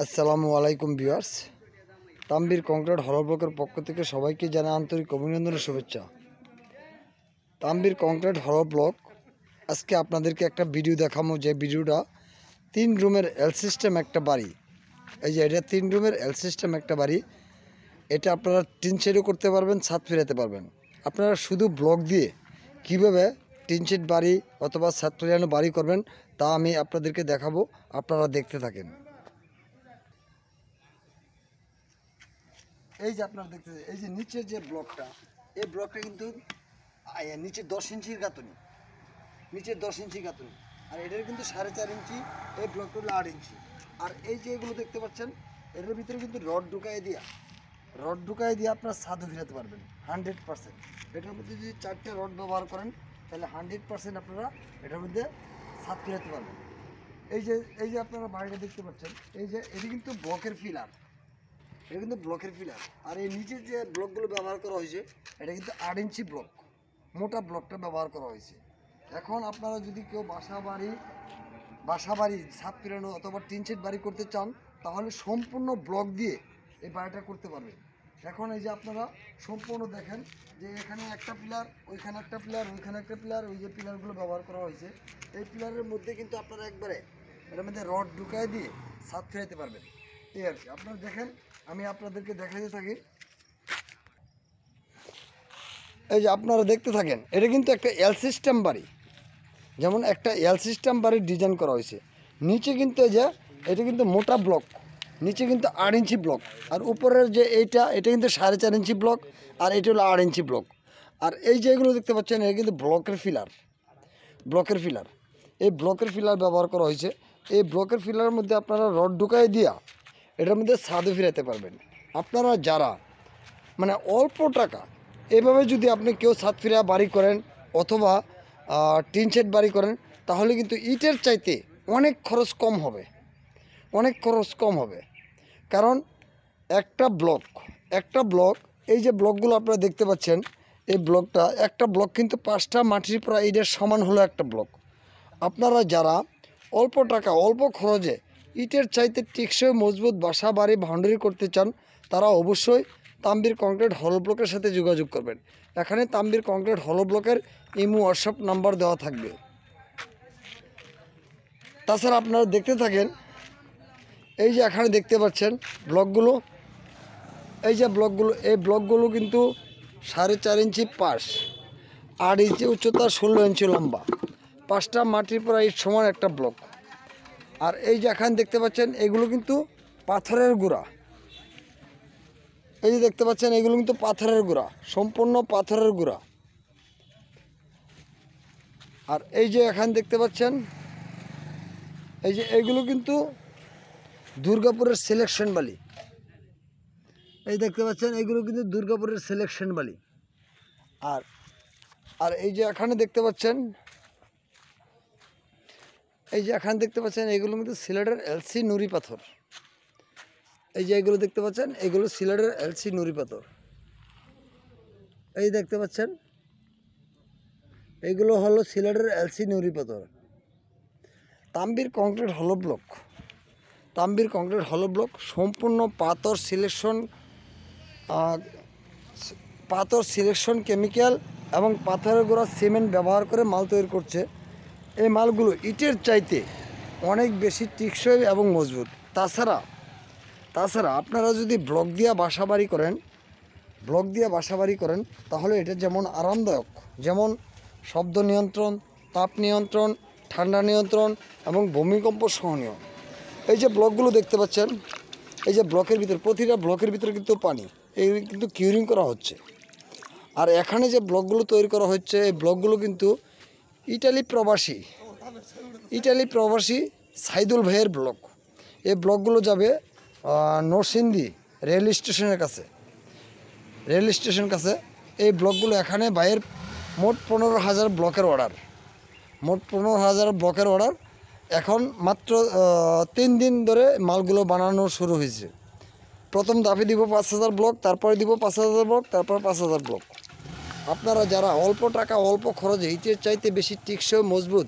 আসসালামু আলাইকুম viewers. Tambir concrete হল ব্লকের পক্ষ থেকে সবাইকে জানাই আন্তরিক অভিনন্দন ও শুভেচ্ছা। তাম্বির কংক্রিট হল ব্লক আজকে আপনাদেরকে একটা ভিডিও দেখাবো, যে ভিডিওটা 3 রুমের এল সিস্টেম একটা বাড়ি। এই যে এটা 3 রুমের এল সিস্টেম একটা বাড়ি। এটা আপনারা টিন শেডও করতে পারবেন, ছাদ ফেরাতে পারবেন। আপনারা শুধু ব্লক দিয়ে কীভাবে টিন শেড বাড়ি অথবা ছাদ ফেরানো বাড়ি করবেন তা আমি আপনাদেরকে দেখাবো, আপনারা দেখতে থাকেন। এই যে আপনারা দেখতেছেন, এই যে নিচের যে ব্লকটা, এই ব্লকটা কিন্তু নিচে 10 ইঞ্চির গাঁথনি, নিচে 10 ইঞ্চি গাঁথনি, আর এটার কিন্তু 4.5 ইঞ্চি, এই ব্লকটা হলো 8 ইঞ্চি। আর এই যে এগুলো দেখতে পাচ্ছেন, এটার ভিতরে কিন্তু রড ঢুকাই দিয়ে আপনারা ছাদও ফিরাতে পারবেন 100%। এটার মধ্যে যদি 4টে রড ব্যবহার করেন তাহলে 100% আপনারা এটার মধ্যে ছাদ ফিরাতে পারবেন। এই যে আপনারা বাড়িটা দেখতে পাচ্ছেন, এই যে এটি কিন্তু ব্লকের পিলার, এটা কিন্তু ব্লকের পিলার। আর এই নিচের যে ব্লকগুলো ব্যবহার করা হয়েছে এটা কিন্তু 8 ইঞ্চি ব্লক, মোটা ব্লকটা ব্যবহার করা হয়েছে। এখন আপনারা যদি কেউ বাসা বাড়ি ছাদ ফেরানো অথবা টিন শেড বাড়ি করতে চান তাহলে সম্পূর্ণ ব্লক দিয়ে এই বাড়িটা করতে পারবেন। এখন এই যে আপনারা সম্পূর্ণ দেখেন যে এখানে একটা পিলার, ওইখানে একটা পিলার, ওইখানে একটা পিলার, ওই যে পিলারগুলো ব্যবহার করা হয়েছে, এই পিলারের মধ্যে কিন্তু আপনারা একবারে এর মধ্যে রড ঢুকায় দিয়ে ছাদ ফেরাতে পারবেন। এই আর কি, আপনারা দেখেন, আমি আপনাদেরকে দেখাতে থাকি। এই যে আপনারা দেখতে থাকেন, এটা কিন্তু একটা এল সিস্টেম বাড়ি, যেমন একটা এল সিস্টেম বাড়ির ডিজাইন করা হয়েছে। নিচে কিন্তু এই যে এটা কিন্তু মোটা ব্লক, নিচে কিন্তু 8 ইঞ্চি ব্লক, আর উপরের যে এটা কিন্তু 4.5 ইঞ্চি ব্লক, আর এটা হলো 8 ইঞ্চি ব্লক। আর এই যে এগুলো দেখতে পাচ্ছেন এটা কিন্তু ব্লকের পিলার। এই ব্লকের পিলার ব্যবহার করা হয়েছে। এই ব্লকের পিলারের মধ্যে আপনারা রড ঢুকাই দিয়া এটার মধ্যে ছাদও ফিরাতে পারবেন। আপনারা যারা মানে অল্প টাকা এভাবে যদি আপনি কেউ ছাদ ফিরা বাড়ি করেন অথবা টিন শেড বাড়ি করেন তাহলে কিন্তু ইটের চাইতে অনেক খরচ কম হবে। কারণ একটা ব্লক এই যে ব্লকগুলো আপনারা দেখতে পাচ্ছেন, এই ব্লকটা একটা ব্লক কিন্তু 5টা মাটির প্রায় ইটের সমান হলো একটা ব্লক। আপনারা যারা অল্প টাকা অল্প খরচে ইটের চাইতে টেকসই মজবুত বাসা বাড়ি বাউন্ডারি করতে চান তারা অবশ্যই তাম্বির কংক্রিট হল ব্লকের সাথে যোগাযোগ করবেন। এখানে তাম্বির কংক্রিট হল ব্লকের ইমো হোয়াটসঅ্যাপ নাম্বার দেওয়া থাকবে। তাছাড়া আপনারা দেখতে থাকেন, এই যে এখানে দেখতে পাচ্ছেন ব্লকগুলো, এই ব্লকগুলো কিন্তু 4.5 ইঞ্চি পাশ, 8 ইঞ্চি উচ্চতা, 16 ইঞ্চি লম্বা, 5টা মাটির প্রায় ইট সমান একটা ব্লক। আর এই যে এখানে দেখতে পাচ্ছেন এগুলো কিন্তু পাথরের গুঁড়া, এই যে দেখতে পাচ্ছেন এগুলো কিন্তু পাথরের গুঁড়া, সম্পূর্ণ পাথরের গুঁড়া। আর এই যে এখানে দেখতে পাচ্ছেন এই যে এগুলো কিন্তু দুর্গাপুরের সিলেকশন বালি, এই দেখতে পাচ্ছেন এগুলো কিন্তু দুর্গাপুরের সিলেকশন বালি। আর এই যে এখানে দেখতে পাচ্ছেন এগুলো কিন্তু সিলেটের এলসি নুড়ি পাথর। এই যে এগুলো দেখতে পাচ্ছেন এগুলো সিলেটের এলসি নুড়ি পাথর, এই দেখতে পাচ্ছেন এগুলো হলো সিলেটের এলসি নুড়ি পাথর। তাম্বির কংক্রিট হল ব্লক সম্পূর্ণ পাথর সিলেকশন কেমিক্যাল এবং পাথরের গুঁড়া সিমেন্ট ব্যবহার করে মাল তৈরি করছে। এই মালগুলো ইটের চাইতে অনেক বেশি টেকসই এবং মজবুত। তাছাড়া আপনারা যদি ব্লক দিয়ে বাসা বাড়ি করেন তাহলে এটা যেমন আরামদায়ক, যেমন শব্দ নিয়ন্ত্রণ, তাপ নিয়ন্ত্রণ, ঠান্ডা নিয়ন্ত্রণ এবং ভূমিকম্প সহনীয়। এই যে ব্লকগুলো দেখতে পাচ্ছেন, এই যে ব্লকের ভিতরে প্রতিটা ব্লকের ভিতরে কিন্তু পানি, এই কিন্তু কিউরিং করা হচ্ছে। আর এখানে যে ব্লকগুলো তৈরি করা হচ্ছে এই ব্লকগুলো কিন্তু ইটালি প্রবাসী সাইদুল ভাইয়ের ব্লক। এই ব্লকগুলো যাবে নরসিংদী রেল স্টেশনের কাছে। এই ব্লকগুলো এখানে ভাইয়ের মোট 15,000 ব্লকের অর্ডার। এখন মাত্র 3 দিন ধরে মালগুলো বানানো শুরু হয়েছে। প্রথম দাবি দিব 5,000 ব্লক, তারপরে দিব 5,000 ব্লক, তারপর 5,000 ব্লক। আপনারা যারা অল্প টাকা অল্প খরচে ইটের চাইতে বেশি টেকসই মজবুত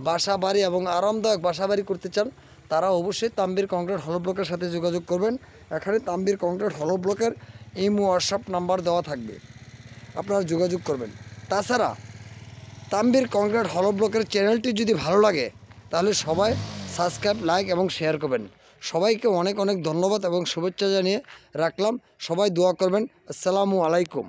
বাসা বাড়ি এবং আরামদায়ক বাসা বাড়ি করতে চান তারা অবশ্যই তাম্বির কংক্রিট হলো ব্লকের সাথে যোগাযোগ করবেন। এখানে তাম্বির কংক্রিট হলো ব্লকের ইমো হোয়াটসঅ্যাপ নাম্বার দেওয়া থাকবে, আপনারা যোগাযোগ করবেন। তাছাড়া তাম্বির কংক্রিট হলো ব্লকের চ্যানেলটি যদি ভালো লাগে তাহলে সবাই সাবস্ক্রাইব, লাইক এবং শেয়ার করবেন। সবাইকে অনেক অনেক ধন্যবাদ এবং শুভেচ্ছা জানিয়ে রাখলাম। সবাই দোয়া করবেন। আসসালামু আলাইকুম।